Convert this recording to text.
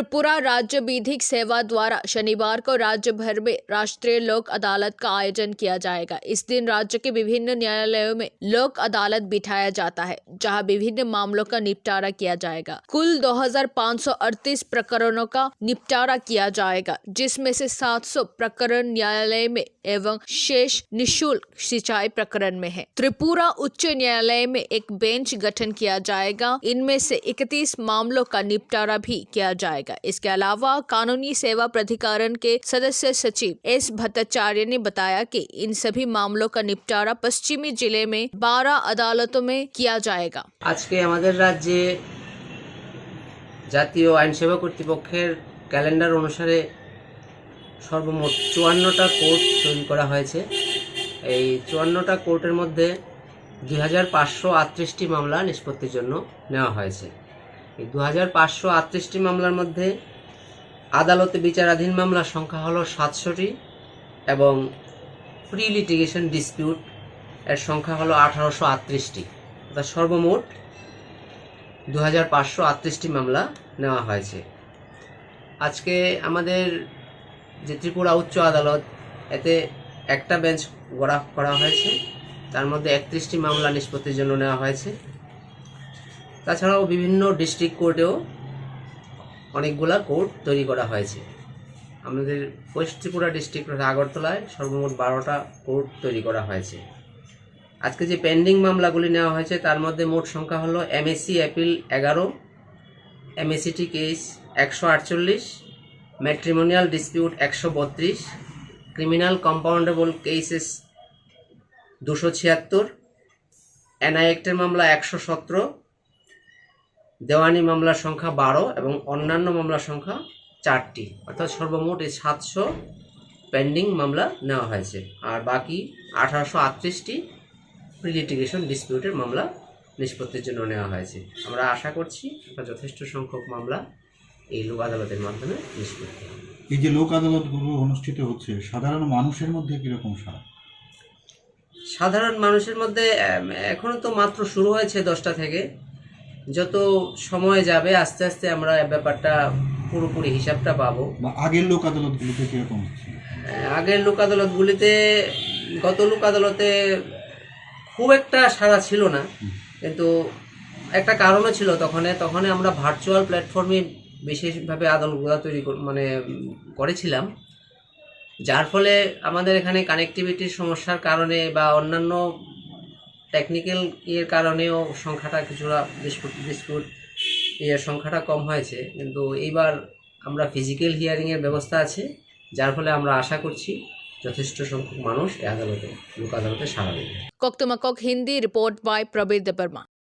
त्रिपुरा राज्य विधिक सेवा द्वारा शनिवार को राज्य भर में राष्ट्रीय लोक अदालत का आयोजन किया जाएगा। इस दिन राज्य के विभिन्न न्यायालयों में लोक अदालत बिठाया जाता है, जहां विभिन्न मामलों का निपटारा किया जाएगा। कुल 2538 प्रकरणों का निपटारा किया जाएगा, जिसमें से 700 प्रकरण न्यायालय में एवं शेष निःशुल्क सिंचाई प्रकरण में है। त्रिपुरा उच्च न्यायालय में एक बेंच गठन किया जाएगा। इनमें से 31 मामलों का निपटारा भी किया जाएगा। इसके अलावा कानूनी सेवा प्राधिकरण के सदस्य सचिव एस भट्टाचार्य ने बताया कि इन सभी मामलों का निपटारा पश्चिमी जिले में 12 अदालतों में किया जाएगा। आज के हमारे राज्य জাতীয় আইন সেবা কর্তৃপক্ষের ক্যালেন্ডার অনুসারে সর্বমোট 54টা কোর্ট তৈরি করা হয়েছে। এই 54টা কোর্টের মধ্যে 2538টি মামলা নিষ্পত্তির জন্য নেওয়া হয়েছে। এই 2538টি মামলার মধ্যে আদালতে বিচারাধীন মামলার সংখ্যা হলো 700টি এবং প্রি লিটিগেশন ডিসপিউট এর সংখ্যা হলো 1838টি। অর্থাৎ সর্বমোট 2538টি মামলা নেওয়া হয়েছে। আজকে আমাদের যে ত্রিপুরা উচ্চ আদালত, এতে একটা বেঞ্চ গড়া করা হয়েছে, তার মধ্যে 31টি মামলা নিষ্পত্তির জন্য নেওয়া হয়েছে। তাছাড়াও বিভিন্ন ডিস্ট্রিক্ট কোর্টেও অনেকগুলা কোর্ট তৈরি করা হয়েছে। আমাদের ওয়েস্ট ত্রিপুরা ডিস্ট্রিক্ট আগরতলায় সর্বমোট 12টা কোর্ট তৈরি করা হয়েছে। আজকে যে পেন্ডিং মামলাগুলি নেওয়া হয়েছে তার মধ্যে মোট সংখ্যা হলো MSC appeal 11, MSCT case 148, matrimonial dispute 132, criminal compoundable cases 276, NI অ্যাক্টের মামলা 117, দেওয়ানি মামলার সংখ্যা 12 এবং অন্যান্য মামলার সংখ্যা 4টি। অর্থাৎ সর্বমোট এই 700 পেন্ডিং মামলা নেওয়া হয়েছে। আর বাকি 1838টি প্রি লিটিগেশন ডিসপিউটের মামলা নিষ্পত্তির জন্য নেওয়া হয়েছে। আমরা আশা করছি যথেষ্ট সংখ্যক মামলা এই লোক আদালতের মাধ্যমে নিষ্পত্তি হবে। এই যে লোক আদালতগুলো অনুষ্ঠিত হচ্ছে, সাধারণ মানুষের মধ্যে কিরকম সাড়া? সাধারণ মানুষের মধ্যে এখনো তো মাত্র শুরু হয়েছে 10টা থেকে। যত সময় যাবে আস্তে আস্তে আমরা ব্যাপারটা পুরোপুরি হিসাবটা পাবো। আগের লোক আদালতগুলোতে কিরকম হচ্ছে? আগের লোক আদালতগুলিতে, গত লোক আদালতে খুব একটা সাড়া ছিল না, কিন্তু একটা কারণও ছিল। তখন আমরা ভার্চুয়াল প্ল্যাটফর্মে বিশেষভাবে আদালতগুলো তৈরি করেছিলাম, যার ফলে আমাদের এখানে কানেক্টিভিটির সমস্যার কারণে বা অন্যান্য টেকনিক্যাল ইয়ের কারণেও সংখ্যাটা কিছুটা ডিসপিউট ইয়ের সংখ্যাটা কম হয়েছে। কিন্তু এইবার আমরা ফিজিক্যাল হিয়ারিংয়ের ব্যবস্থা আছে, যার ফলে আমরা আশা করছি যথেষ্ট সংখ্যক মানুষ এই আদালতে, লোক আদালতে সাড়া দেবে। कोकतुमाकोक हिंदी रिपोर्ट बाय प्रबीर देबर्मा।